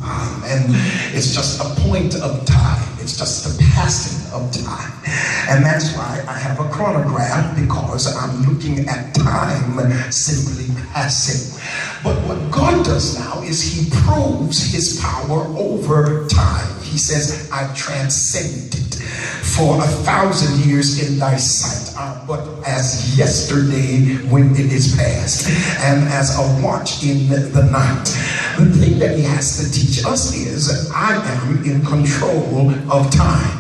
And it's just a point of time. It's just the passing of time. And that's why I have a chronograph, because I'm looking at time simply passing. But what God does now is he proves his power over time. He says, I transcended. For 1,000 years in thy sight are but as yesterday when it is past, and as a watch in the night. The thing that he has to teach us is, I am in control of time.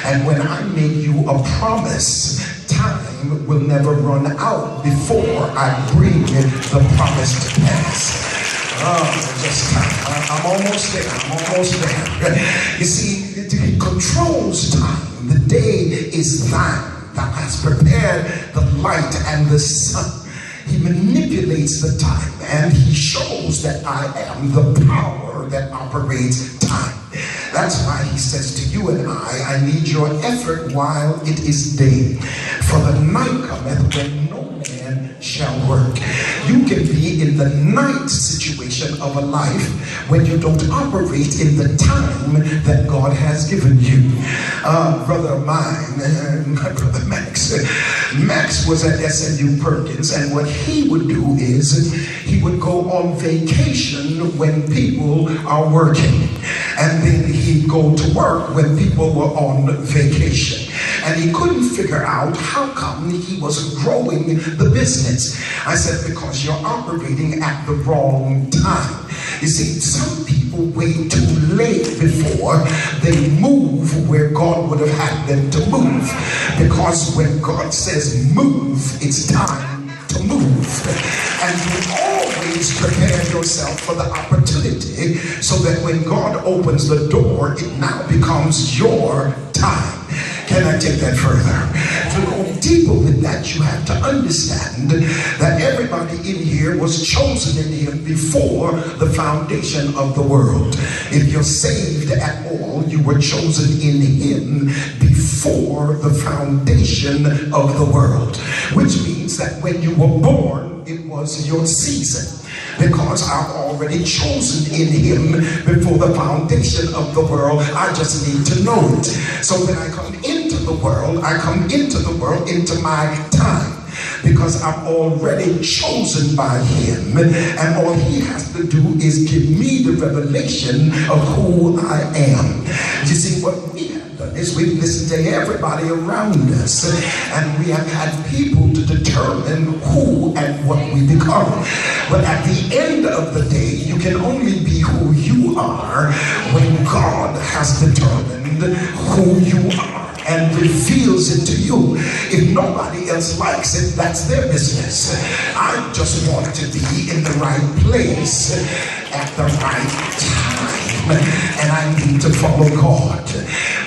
And when I make you a promise, time will never run out before I bring the promise to pass. Oh, just time. I'm almost there. I'm almost there. You see, he controls time. The day is thine. Thou hast prepared the light and the sun. He manipulates the time, and he shows that I am the power that operates time. That's why he says to you and I need your effort while it is day. For the night cometh when no man shall work. You can be in the night situation of a life when you don't operate in the time that God has given you. Brother of mine, my brother Max was at SMU Perkins, and what he would do is he would go on vacation when people are working, and then he'd go to work when people were on vacation. And he couldn't figure out how come he was growing the business. I said, because you're operating at the wrong time. You see, some people wait too late before they move where God would have had them to move. Because when God says move, it's time to move. And you always prepare yourself for the opportunity so that when God opens the door, it now becomes your time. Can I take that further? To go deeper with that, you have to understand that everybody in here was chosen in him before the foundation of the world. If you're saved at all, you were chosen in him before the foundation of the world. Which means that when you were born, it was your season. Because I'm already chosen in him before the foundation of the world. I just need to know it. So when I come into the world, I come into the world into my time. Because I'm already chosen by him. And all he has to do is give me the revelation of who I am. You see, what we have done is we've listened to everybody around us. And we have had people to determine who and what we become. But at the end of the day, you can only be who you are when God has determined who you are and reveals it to you. If nobody else likes it, that's their business. I just want to be in the right place at the right time, and I need to follow God.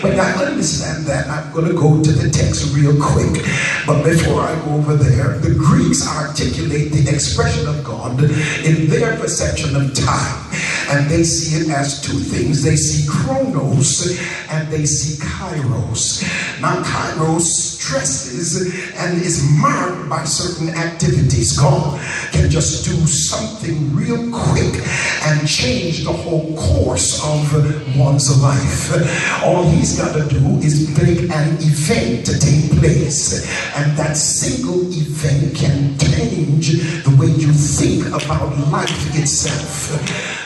When I understand that, I'm going to go to the text real quick. But before I go over there, the Greeks articulate the expression of God in their perception of time. And they see it as two things. They see chronos and they see kairos. Now kairos stresses and is marked by certain activities. God can just do something real quick and change the whole course of one's life. All he's got to do is make an event to take place. And that single event can change the way you think about life itself.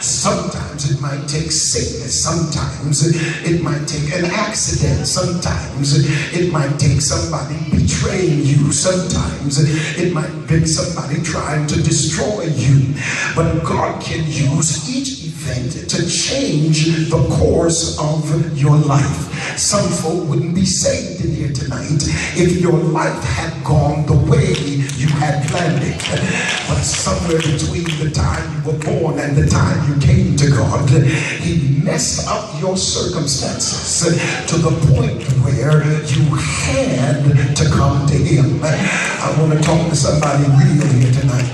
Sometimes it might take sickness. Sometimes it might take an accident. Sometimes it might take somebody betraying you. Sometimes it might be somebody trying to destroy you. But God can use each event to change the course of your life. Some folk wouldn't be saved in here tonight if your life had gone the way you had planned it. But somewhere between the time you were born and the time you came to God, he messed up your circumstances to the point where you had to come to him. I want to talk to somebody real here tonight.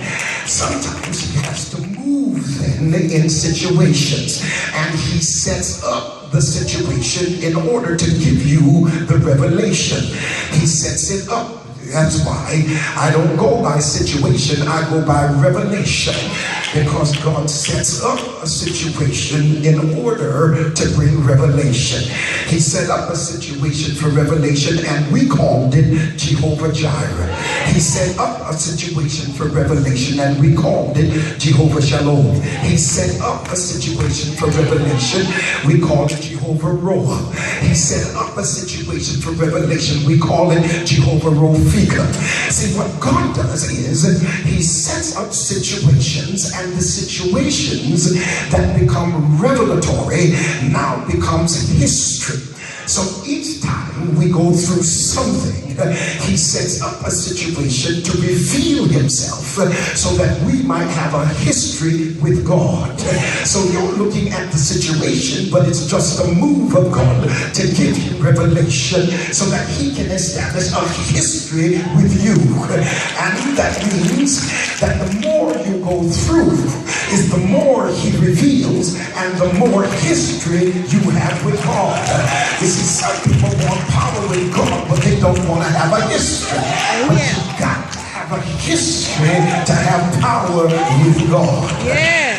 Sometimes he has to move then in situations, and he sets up the situation in order to give you the revelation. He sets it up. That's why I don't go by situation, I go by revelation. Because God sets up a situation in order to bring revelation. He set up a situation for revelation, and we called it Jehovah Jireh. He set up a situation for revelation, and we called it Jehovah Shalom. He set up a situation for revelation, we called it Jehovah Roa. He set up a situation for revelation, we call it Jehovah Rofika. See, what God does is he sets up situations, and the situations that become revelatory now becomes history. So each time we go through something, he sets up a situation to reveal himself so that we might have a history with God. So you're looking at the situation, but it's just a move of God to give you revelation so that he can establish a history with you. And that means that the more you go through is the more he reveals and the more history you have with God. You see, some people want power with God, but they don't want to have a history. But you got to have a history to have power with God.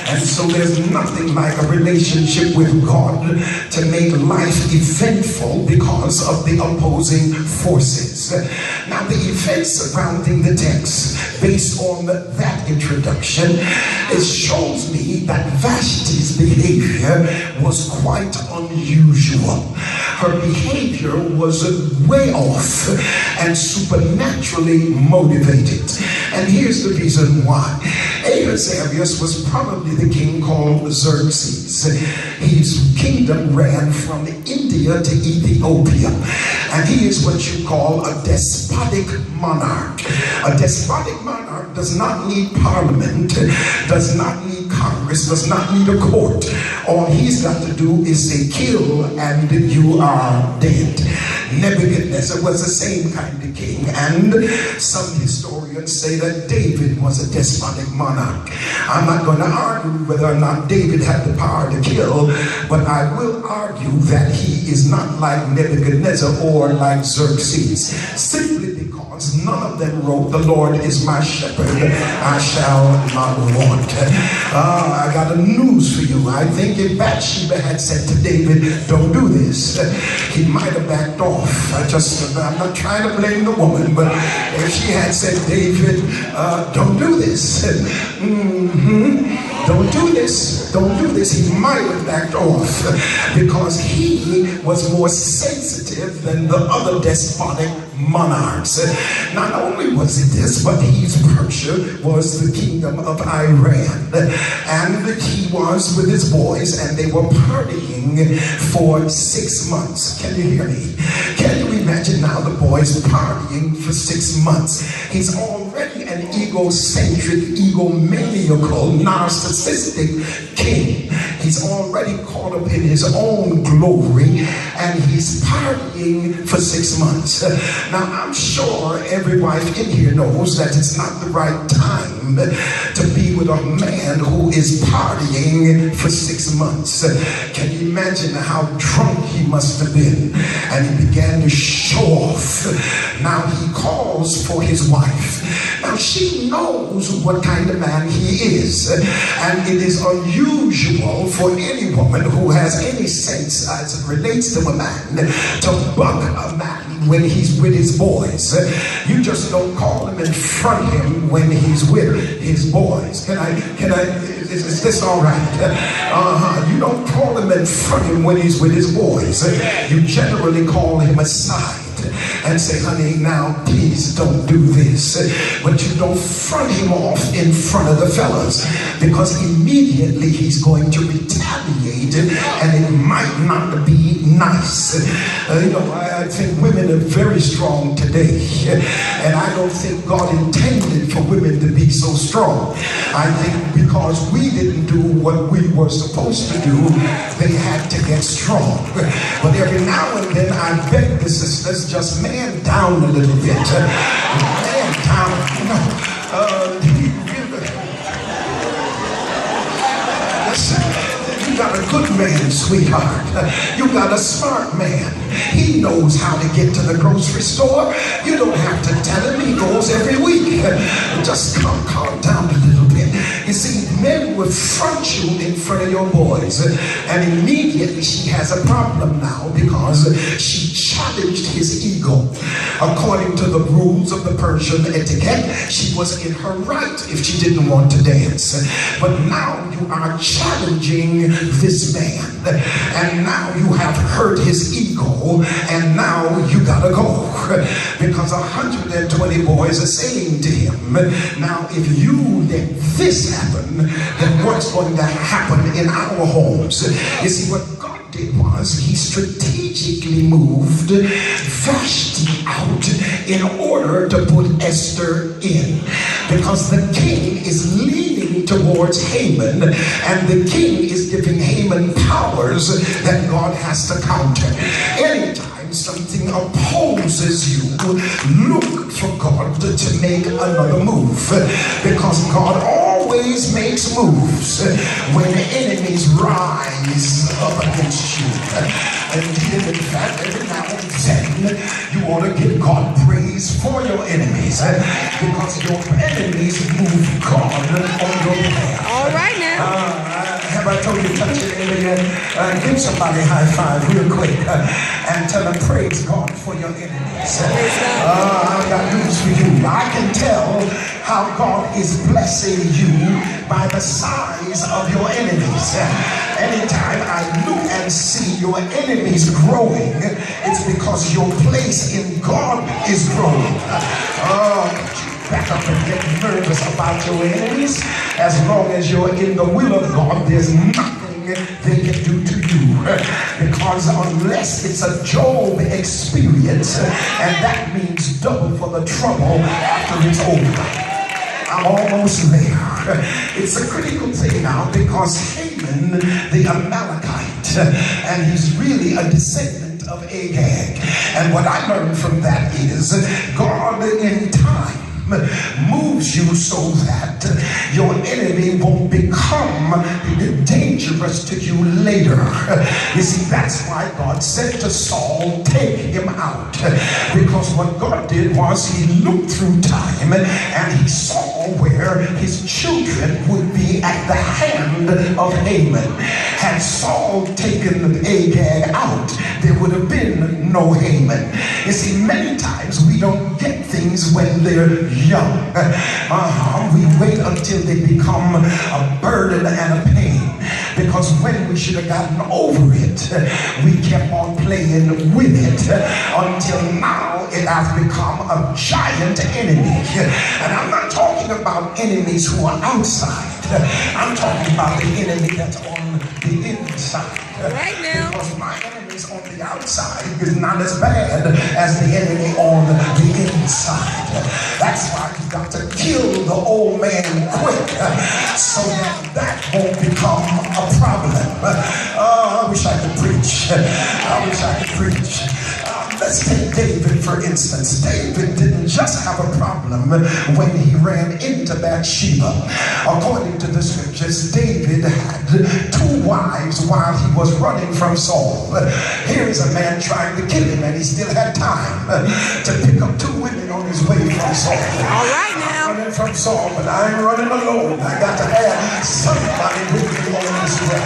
And so there's nothing like a relationship with God to make life eventful because of the opposing forces. Now, the events surrounding the text, based on that introduction, it shows me that Vashti's behavior was quite unusual. Her behavior was way off and supernaturally motivated. And here's the reason why. Ahasuerus was probably the king called Xerxes. His kingdom ran from India to Ethiopia. And he is what you call a despotic monarch. A despotic monarch does not need parliament, does not need Congress, does not need a court. All he's got to do is say kill and you are dead. Nebuchadnezzar was the same kind of king, and some historians say that David was a despotic monarch. I'm not going to argue whether or not David had the power to kill, but I will argue that he is not like Nebuchadnezzar or like Xerxes, simply because none of them wrote, "The Lord is my shepherd, I shall not want." I got a news for you. I think if Bathsheba had said to David, "Don't do this," he might have backed off. I'm not trying to blame the woman, but if she had said, "David, don't do this, don't do this, don't do this," he might have backed off, because he was more sensitive than the other despotic monarchs. Not only was it this, but Persia was the kingdom of Iran, and he was with his boys, and they were partying for 6 months. Can you hear me? Can you imagine now the boys partying for 6 months? He's already an egocentric, egomaniacal, narcissistic king. He's already caught up in his own glory, and he's partying for 6 months. Now, I'm sure every wife in here knows that it's not the right time to be with a man who is partying for 6 months. Can you imagine how drunk he must have been? And he began to show off. Now he calls for his wife. Now she knows what kind of man he is, and it is unusual for any woman who has any sense as it relates to a man to buck a man when he's with his boys. You just don't call him and front him when he's with his boys. Is this all right? You don't call him and front him when he's with his boys. You generally call him aside and say, "Honey, now please don't do this." But you don't front him off in front of the fellas, because immediately he's going to retaliate, and it might not be nice. I think women are very strong today, and I don't think God intended for women to be so strong. I think because we didn't do what we were supposed to do, they had to get strong. But every now and then I beg the sisters, just man down a little bit. Man down, listen, you got a good man, sweetheart. You got a smart man. He knows how to get to the grocery store. You don't have to tell him. He goes every week. Just calm down a little bit. You see, men will front you in front of your boys, and immediately she has a problem now because she challenged his ego. According to the rules of the Persian etiquette, she was in her right if she didn't want to dance. But now you are challenging this man, and now you have hurt his ego, and now you gotta go. Because 120 boys are saying to him, now if you let this happen, then what's going to happen in our homes? You see, what God did was he strategically moved Vashti out in order to put Esther in, because the king is leaning towards Haman, and the king is giving Haman powers that God has to counter. Anytime something opposes you, look for God to make another move, because God always makes moves when enemies rise up against you. And in fact, every now and then you want to give God praise for your enemies, because your enemies move God on your behalf. All right now. Have I told you touch it in yet? Give somebody a high five real quick and tell them praise God for your enemies. I've got news for you. I can tell how God is blessing you by the size of your enemies. Anytime I look and see your enemies growing, it's because your place in God is growing. Back up and get nervous about your enemies. As long as you're in the will of God, there's nothing they can do to you. Because unless it's a Job experience, and that means double for the trouble after it's over. I'm almost there. It's a critical thing now, because Haman, the Amalekite, and he's really a descendant of Agag. And what I learned from that is God in time moves you so that your enemy won't become dangerous to you later. You see, that's why God said to Saul, take him out. Because what God did was he looked through time and he saw where his children would be at the hand of Haman. Had Saul taken Agag out, there would have been no Haman. You see, many times we don't get things when they're young. We wait until they become a burden and a pain, because when we should have gotten over it, we kept on playing with it until now it has become a giant enemy. And I'm not talking about enemies who are outside. I'm talking about the enemy that's on the inside. Right now. Because my enemies on the outside is not as bad as the enemy on the inside. That's why you got to kill the old man quick, so that won't become a problem. I wish I could preach. I wish I could preach. Let's take David, for instance. David didn't just have a problem when he ran into Bathsheba. According to the scriptures, David had 2 wives while he was running from Saul. Here is a man trying to kill him, and he still had time to pick up 2 women on his way from Saul. All right now. I'm running from Saul, but I ain't running alone. I got to have somebody with me on this way.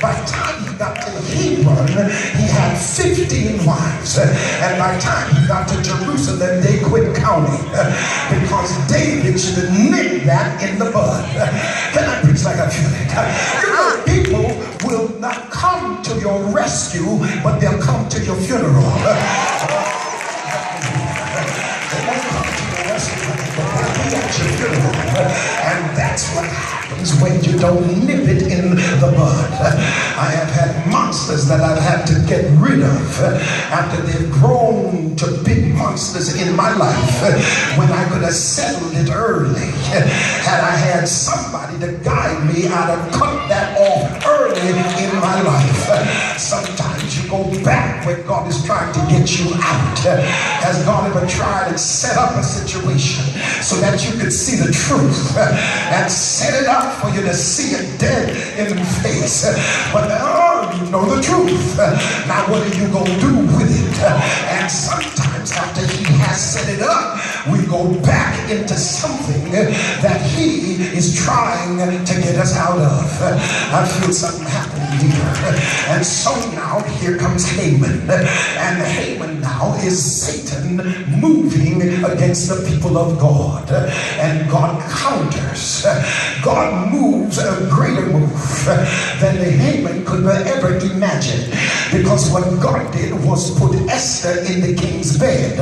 By the time he got to Hebron, he had 15 wives. And by the time he got to Jerusalem, they quit counting, because David should have nipped that in the bud. Can I preach like I feel it? You know, people will not come to your rescue, but they'll come to your funeral. They won't come to your rescue, but they'll be at your funeral. And that's what happens when you don't nip it in the bud. I have had monsters that I've had to get rid of after they've grown to big monsters in my life, when I could have settled it early. Had I had somebody to guide me, I'd have cut that off early in my life. Sometimes you go back when God is trying to get you out. Has God ever tried and set up a situation so that you could see the truth and set it up for you to see it dead in the face? But you know the truth. Now what are you going to do with it? And sometimes after he has set it up, we we go back into something that he is trying to get us out of. I feel something happening here. And so now here comes Haman. And Haman now is Satan moving against the people of God. And God counters. God moves a greater move than Haman could ever imagine. Because what God did was put Esther in the king's bed.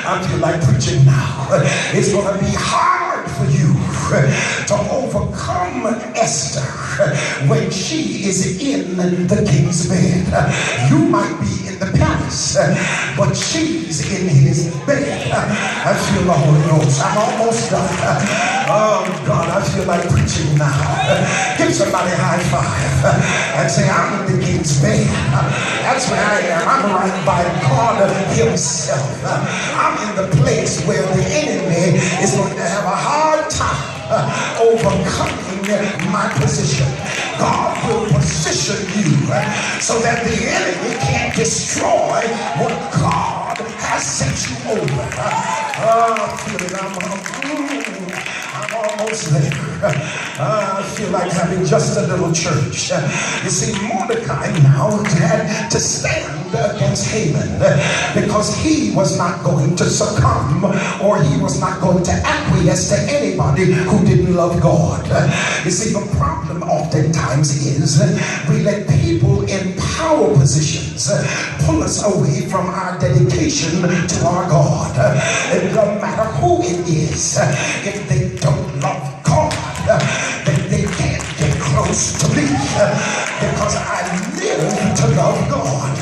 I feel like preaching now. It's going to be hard for you to overcome Esther when she is in the king's bed. You might be in the palace, but she's in his bed. I feel the Holy Ghost. I'm almost done. Oh God, I feel like preaching now. Give somebody a high five and say, I'm in the king's bed. That's where I am. I'm right by God himself. I'm in the place where the enemy is going to have a hard time overcoming my position. God will position you so that the enemy can't destroy what God has set you over. I feel it. I'm almost there. I feel like having just a little church. You see, Mordecai now had to stand against Haman because he was not going to succumb, or he was not going to acquiesce to anybody who didn't love God. You see, the problem oftentimes is we let people in power positions pull us away from our dedication to our God. It doesn't matter who it is. If they don't love God, then they can't get close to me because I live to love God.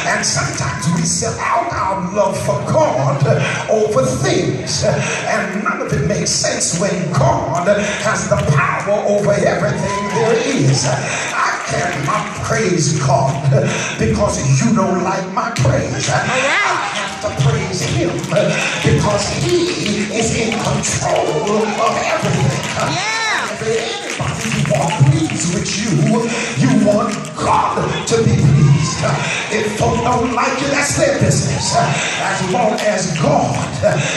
And sometimes we sell out our love for God over things, and none of it makes sense when God has the power over everything there is. I cannot praise God because you don't like my praise. I have to praise him because he is in control of everything. Yeah. If anybody wants pleased with you want God to be pleased. If folk don't like you, that's their business. As long as God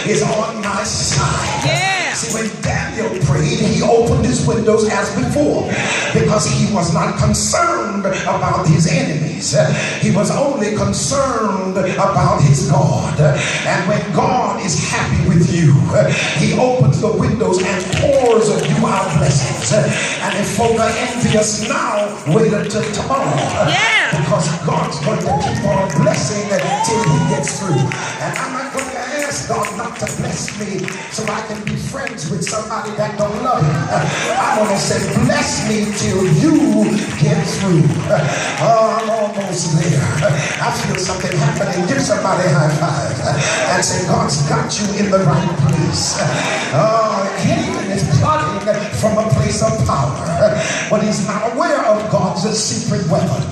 is on my side. Yeah. See, when Daniel prayed, he opened his windows as before because he was not concerned about his enemies. He was only concerned about his God. And when God is happy with you, he opens the windows and pours you out blessings. And if folk are envious now, wait until tomorrow. Yeah. Because God's going to keep on blessing till he gets through. And I'm not going to ask God not to bless me so I can be friends with somebody that don't love him. I'm going to say, bless me till you get through. Oh, I'm almost there. I feel something happening. Give somebody a high five and say, God's got you in the right place. Oh, Haman is plotting from a place of power, but he's not aware of God's secret weapon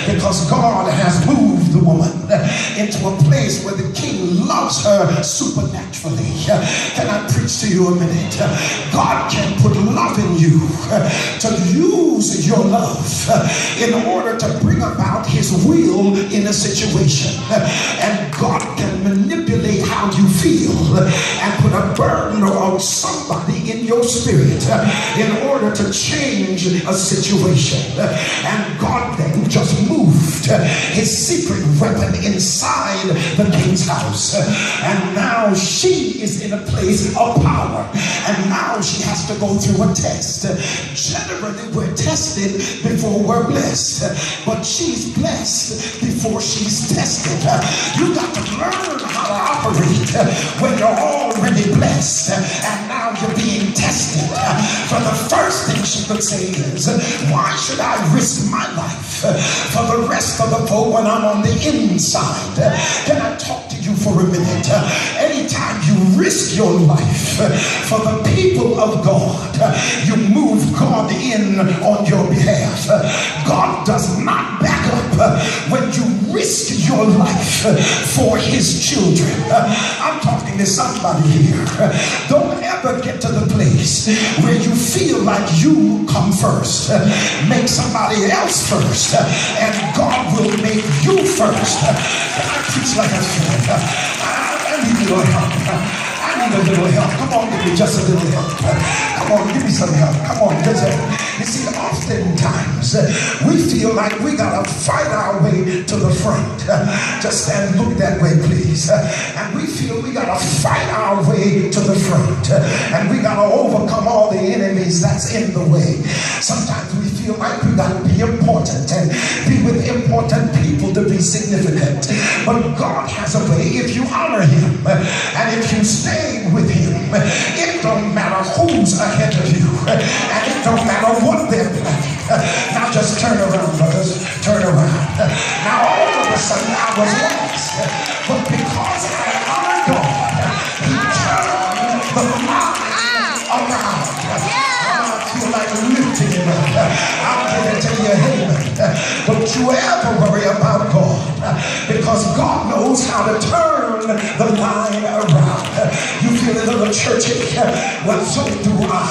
because God has moved the woman into a place where the king loves her supernaturally. Can I preach to you a minute? God can put love in you to use your love in order to bring about his will in a situation. And God can manipulate how you feel and put a burden on somebody in your spirit in order to change a situation. And God then just moved his secret weapon inside the king's house. And now she is in a place of power. And now she has to go through a test. Generally, we're tested before we're blessed. But she's blessed before she's tested. You got to learn how to operate when you're already blessed. And now you're being tested. For the first thing she could say is, why should I risk my life for the rest of the folk when I'm on the inside? Can I talk to you for a minute? Anytime you risk your life for the people of God, you move God in on your behalf. God does not back up when you risk your life for his children. I'm talking to somebody here. Don't ever get to the place where you feel like you come first. Make somebody else first, and God will make you first. I preach like I said. I need your help. I need a little help. Come on, give me just a little help. Come on, give me some help. Come on, just you see, oftentimes we feel like we gotta fight our way to the front. Just stand, look that way, please. And we feel we gotta fight our way to the front, and we gotta overcome all the enemies that's in the way. Sometimes we feel like we gotta be important and be with important people to be significant. But God has a way. If you honor him and if you stay with him, it don't matter who's ahead of you, and it don't matter what they're planning. Now just turn around, brothers. Turn around. Now all of a sudden I was lost, but because I honor God, he turned the mind around. I feel like lifting it up. I'll give it to you, Haman. Don't you ever worry about God, because God knows how to turn the line around. You feel a little churchy? Well, so do I.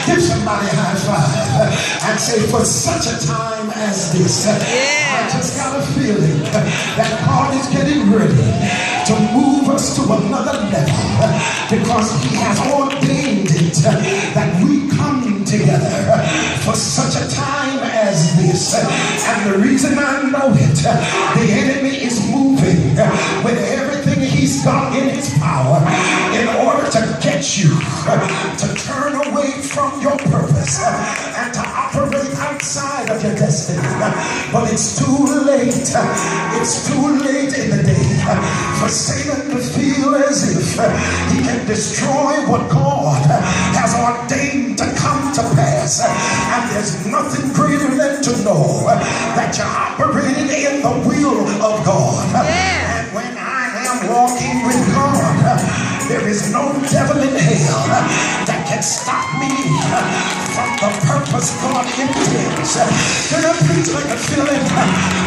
Give somebody a high five and say, for such a time as this, I just got a feeling that God is getting ready to move us to another level, because he has ordained it that we come together for such a time as this. And the reason I know it, the enemy is moving with everything he's got in his power in order to get you to turn away from your purpose and to operate outside of your destiny. But it's too late. It's too late in the day for Satan to feel as if he can destroy what God has ordained to come to pass. And there's nothing greater than to know that you're operating in the will of God. And when I am walking with God, there is no devil in hell that can stop me from the purpose God intends. Can I preach like a feeling?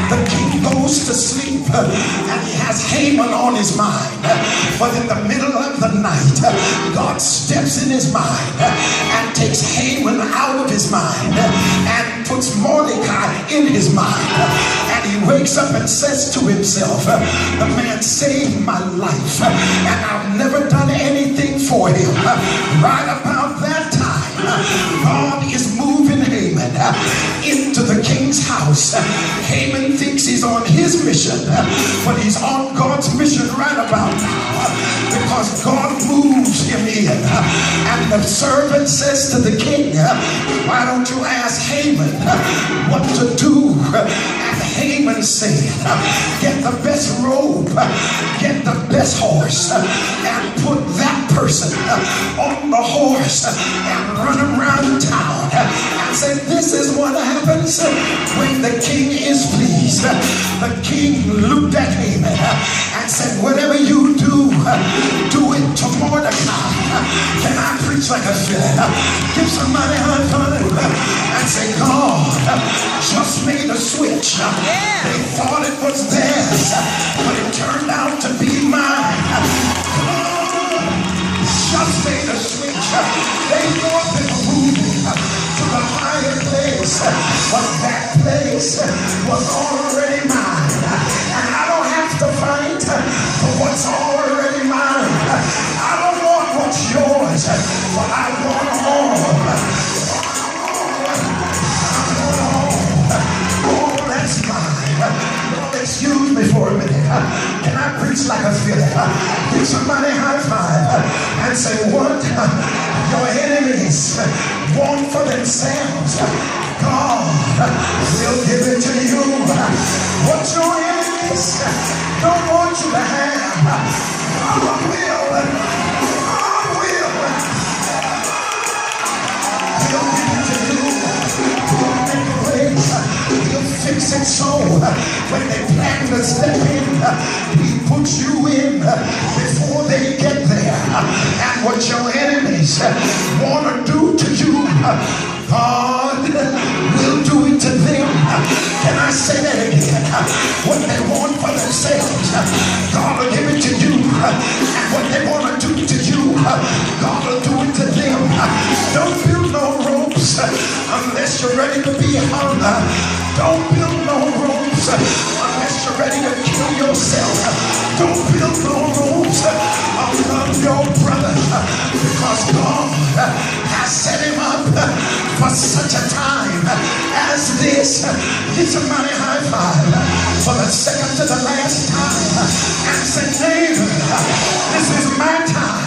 The king goes to sleep and he has Haman on his mind. But in the middle of the night, God steps in his mind and takes Haman out of his mind and puts Mordecai in his mind. And he wakes up and says to himself, the man saved my life and I've never done anything for him. Right about that time, God is moving Haman into the king's house. Haman thinks he's on his mission, but he's on God's mission right about now, because God moves him in. And the servant says to the king, why don't you ask Haman what to do? And Haman said, get the best robe, get the best horse, and put that person on the horse and run around town and say, this is what happens when the king is pleased. The king looked at Haman and said, whatever you do, do it to Mordecai. Can I preach like a feeling? Give somebody a high five and say, God just made a switch. They thought it was theirs, but it turned out to be mine. Just made a switch. They thought they were moving to the higher place, but that place was already mine. And I don't have to fight for what's already mine. I don't want what's yours, but I want all. Oh, that's mine. Excuse me for a minute. Can I preach like a feeling? Give somebody a high five and say, what your enemies want for themselves, God will give it to you. What your enemies don't want you to have, God will. He'll give it to you. He'll make a way. He'll fix it so when they plan to step in, he puts you in before they get there. And what your enemies want to do to you, God will do it to them. Can I say that again? What they want for themselves, God will give it to you. And what they want to do to you, God will do it to them. Don't build no ropes unless you're ready to be hung. Don't build no ropes unless you're ready to kill yourself. Don't build no ropes around your brother because God has set him up for such a time as this. Get somebody high five for the second to the last time and say, neighbor, this is my time.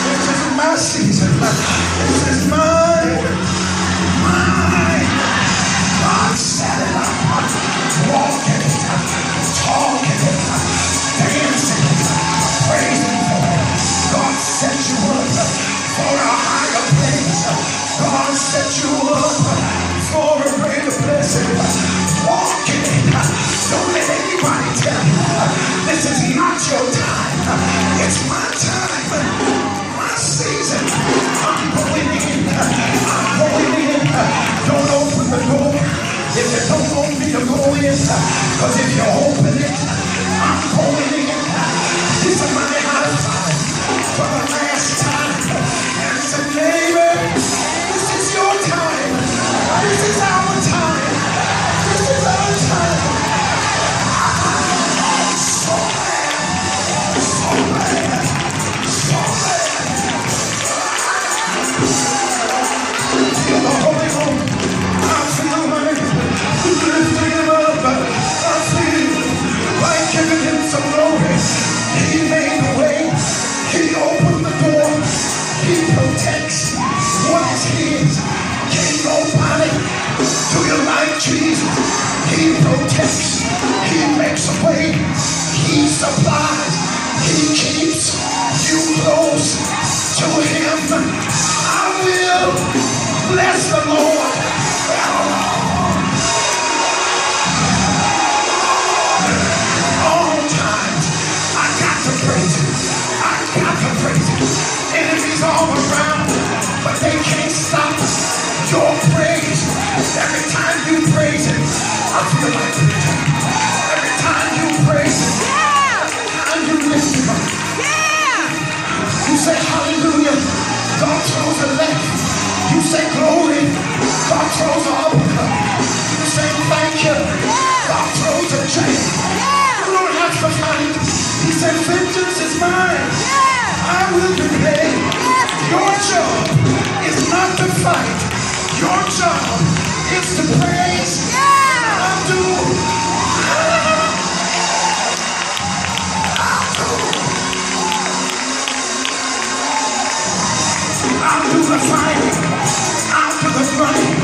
This is my season. This is mine. God set it up. Walking it, talking it, dancing it, praising for it. God set you up for a higher place. God set you up for a greater blessing. Walk in it. Don't let anybody tell you this is not your time. It's my time, my season. I'm going in. I'm going in. Don't open the door if you don't want me to go in. Because if you open it, I'm going in. Give somebody high five for the last time and say, neighbor, this is your time. This is our time. This is our time. So bad. So bad. So bad. Feel the Holy Ghost. I feel money. Lifting him up. I feel like giving him some glory. He made the way. He opened the door. He protects what is his. Can't nobody do you like Jesus. He protects. He makes a way. He supplies. He keeps you close to him. I will bless the Lord. All times I got to praise him. I got to praise him. Enemies all around, but they can't stop your praise. Every time you praise him, I feel like preaching. Every time you praise him, every time you lift him up, you say hallelujah, God throws a left. You say glory, God throws a uppercut. You say thank you, God throws a chain. You don't have to fight. He said vengeance is mine. I will repay. Your job is not to fight. Your job is to praise. I'll do the fighting. I'll do the running.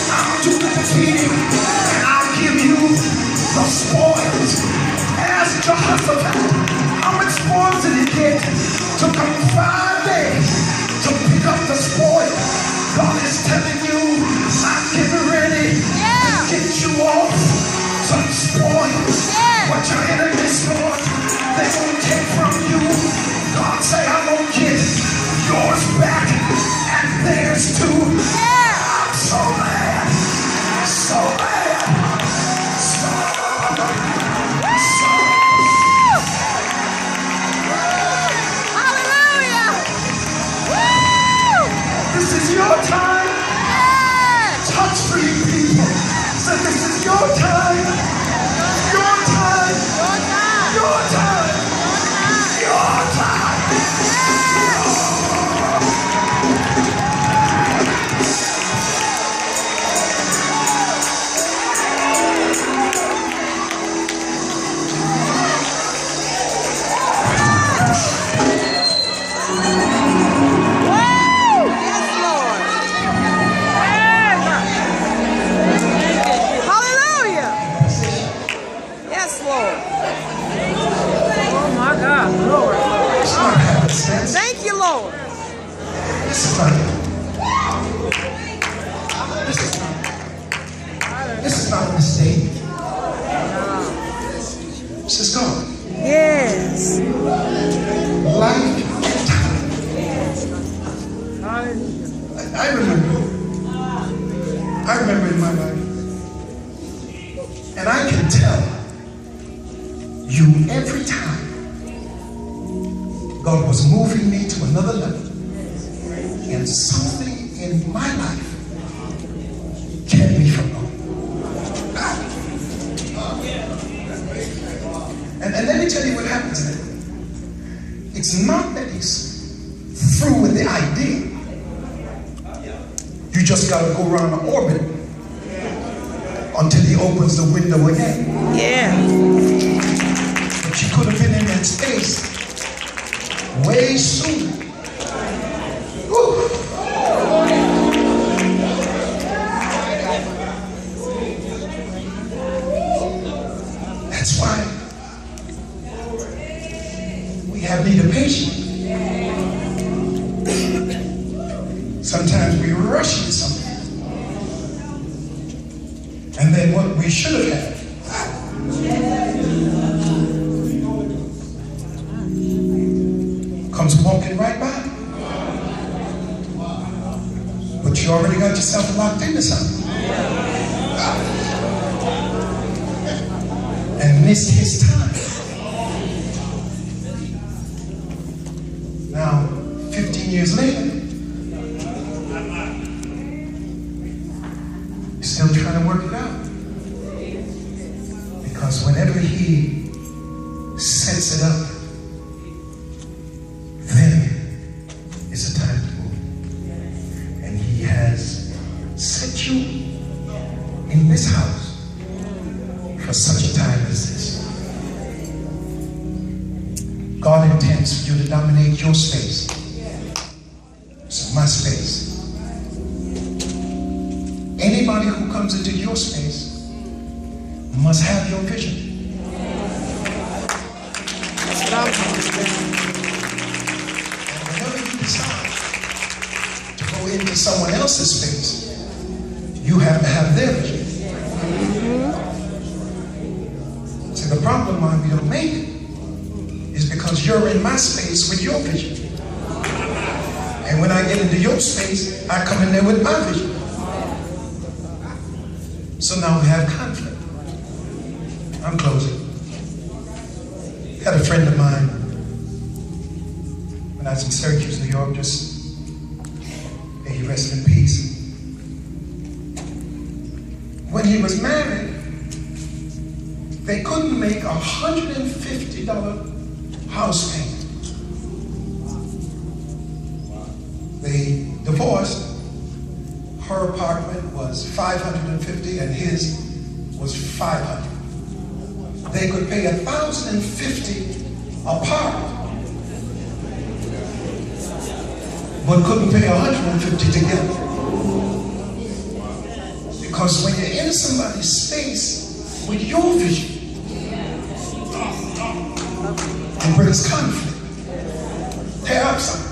I'll do the defeating. And I'll give you the spoils. Ask Jehoshaphat, how much spoils did he get? Took him 5 days to pick up the spoil. God is telling you, I'm getting ready to get you off some spoils. What your enemies want, they won't take from you. God say, I'm going to get yours back and theirs too. I'm so mad. So mad. So this is your time. Touch 3 people. Say, this is your time. Your time. Your time. Your time. Thank you, Lord. This is not a mistake. This is God. Yes. Life and time. I remember in my life. And I can tell you every time God was moving me to another level, and something in my life kept me from going. And let me tell you what happens then. It's not that he's through with the idea. You just got to go around the orbit until he opens the window again. Yeah. But you could have been in that space way sooner. Woo. That's why we have need of patience. Sometimes we rush into something. And then what we should have had comes walking right by. But you already got yourself locked into something. And missed his time. Now, 15 years later, you're still trying to work it out. Because whenever he sets it up, then it's a time to move. And he has set you in this house for such a time as this. God intends for you to dominate your space. So my space. Anybody who comes into your space must have your vision. And whenever you decide to go into someone else's space, you have to have their vision. See, the problem why we don't make it is because you're in my space with your vision. And when I get into your space, I come in there with my vision. So now we have conflict. I'm closing. Had a friend of mine when I was in Syracuse, New York, just may he rest in peace. When he was married, they couldn't make $150 house payment. They divorced. Her apartment was $550 and his was $500. They could pay $1,050 apart, but couldn't pay $150 together. Because when you're in somebody's space with your vision, it brings conflict. Tear up something.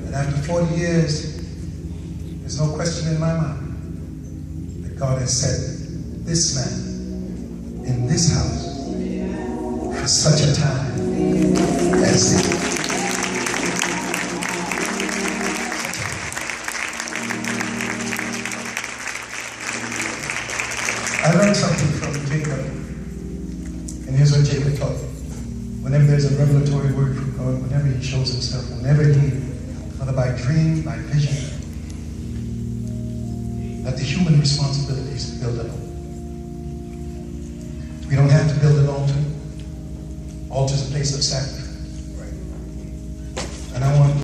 And after 40 years, there's no question in my mind that God has said, this man in this house for such a time as this. I learned something from Jacob, and here's what Jacob taught me. Whenever there's a revelatory word from God, whenever he shows himself, whenever he, whether by dream, by vision, that the human responsibility is to build an altar. We don't have to build an altar. Altar is a place of sacrifice.